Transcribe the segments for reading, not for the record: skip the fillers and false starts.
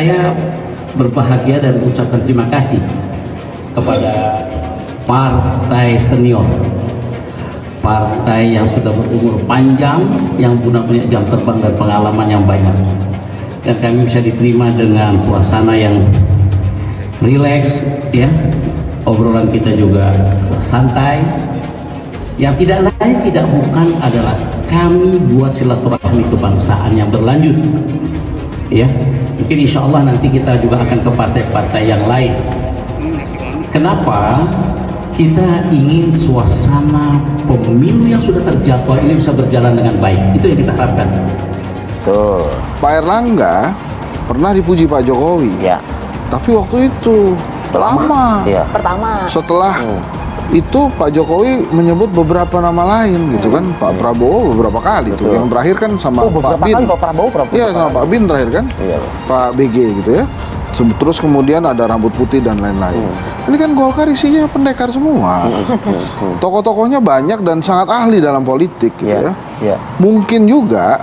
saya berbahagia dan mengucapkan terima kasih kepada partai senior, partai yang sudah berumur panjang, yang punya jam terbang dan pengalaman yang banyak, dan kami bisa diterima dengan suasana yang rileks, ya, obrolan kita juga santai. Yang tidak lain tidak bukan adalah kami buat silaturahmi kebangsaan yang berlanjut, ya. Mungkin insya Allah nanti kita juga akan ke partai-partai yang lain. Kenapa? Kita ingin suasana pemilu yang sudah terjadwal ini bisa berjalan dengan baik. Itu yang kita harapkan. Tuh. Pak Erlangga pernah dipuji Pak Jokowi. Ya. Tapi waktu itu lama. Iya. Pertama. Setelah itu Pak Jokowi menyebut beberapa nama lain gitu kan. Pak Prabowo beberapa kali tuh. Yang terakhir kan sama Pak Bin. Kali Pak Prabowo. Iya, sama Pak Bin terakhir kan. Iya. Pak BG gitu ya. Terus kemudian ada rambut putih dan lain-lain. Ini kan Golkar isinya pendekar semua. Tokoh-tokohnya banyak dan sangat ahli dalam politik gitu ya. Iya. Mungkin juga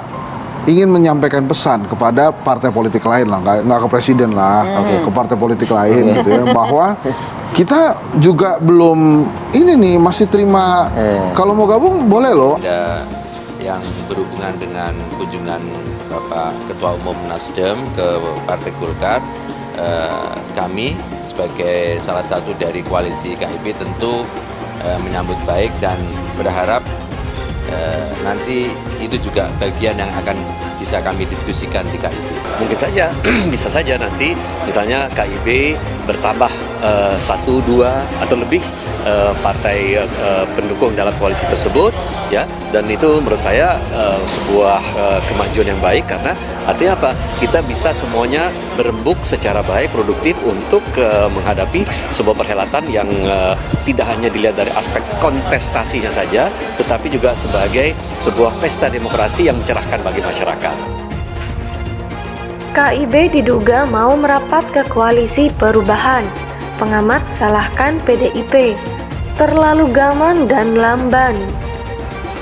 ingin menyampaikan pesan kepada partai politik lain lah, nggak ke presiden lah, ke partai politik lain gitu ya, bahwa kita juga belum ini nih masih terima, kalau mau gabung boleh loh. Ada yang berhubungan dengan kunjungan Bapak Ketua Umum Nasdem ke Partai Golkar, kami sebagai salah satu dari koalisi KIB tentu menyambut baik dan berharap nanti itu juga bagian yang akan bisa kami diskusikan di KIB. Mungkin saja, bisa saja nanti misalnya KIB bertambah 1, 2 atau lebih partai pendukung dalam koalisi tersebut, ya. Dan itu menurut saya sebuah kemajuan yang baik karena artinya apa? Kita bisa semuanya berembuk secara baik, produktif untuk menghadapi sebuah perhelatan yang tidak hanya dilihat dari aspek kontestasinya saja, tetapi juga sebagai sebuah pesta demokrasi yang mencerahkan bagi masyarakat. KIB diduga mau merapat ke koalisi perubahan. Pengamat salahkan PDIP, terlalu gamang dan lamban.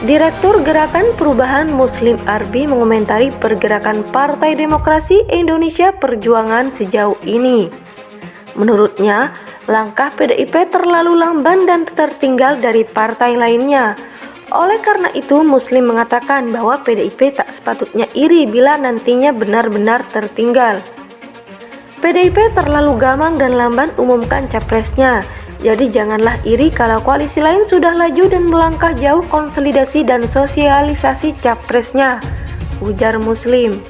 Direktur Gerakan Perubahan Muslim Arbi mengomentari pergerakan Partai Demokrasi Indonesia Perjuangan sejauh ini. Menurutnya, langkah PDIP terlalu lamban dan tertinggal dari partai lainnya. Oleh karena itu, Muslim mengatakan bahwa PDIP tak sepatutnya iri bila nantinya benar-benar tertinggal. PDIP terlalu gamang dan lamban umumkan capresnya, jadi janganlah iri kalau koalisi lain sudah laju dan melangkah jauh konsolidasi dan sosialisasi capresnya, ujar Muslim.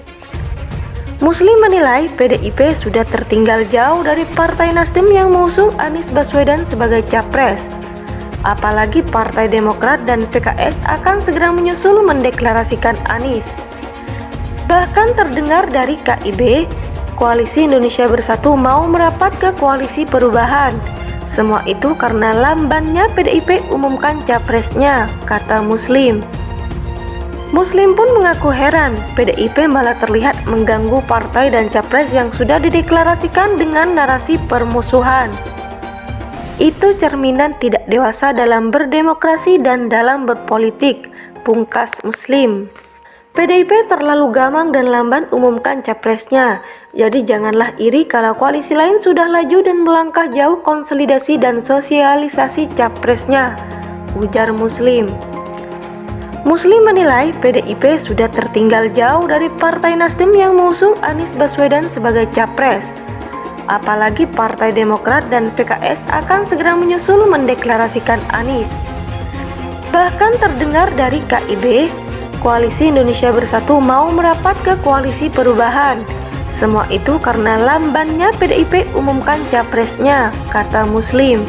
Muslim menilai PDIP sudah tertinggal jauh dari Partai Nasdem yang mengusung Anies Baswedan sebagai capres. Apalagi Partai Demokrat dan PKS akan segera menyusul mendeklarasikan Anies. Bahkan terdengar dari KIB, Koalisi Indonesia Bersatu mau merapat ke koalisi perubahan. Semua itu karena lambannya PDIP umumkan capresnya, kata Muslim. Muslim pun mengaku heran, PDIP malah terlihat mengganggu partai dan capres yang sudah dideklarasikan dengan narasi permusuhan. Itu cerminan tidak dewasa dalam berdemokrasi dan dalam berpolitik, pungkas Muslim. PDIP terlalu gamang dan lamban umumkan capresnya, jadi janganlah iri kalau koalisi lain sudah laju dan melangkah jauh konsolidasi dan sosialisasi capresnya, ujar Muslim. Muslim menilai PDIP sudah tertinggal jauh dari Partai Nasdem yang mengusung Anies Baswedan sebagai capres. Apalagi Partai Demokrat dan PKS akan segera menyusul mendeklarasikan Anies. Bahkan terdengar dari KIB, Koalisi Indonesia Bersatu mau merapat ke koalisi perubahan. Semua itu karena lambannya PDIP umumkan capresnya, kata Muslim.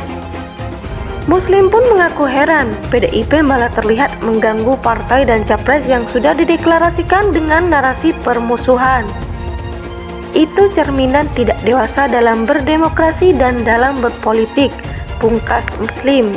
Muslim pun mengaku heran, PDIP malah terlihat mengganggu partai dan capres yang sudah dideklarasikan dengan narasi permusuhan. Itu cerminan tidak dewasa dalam berdemokrasi dan dalam berpolitik, pungkas Muslim.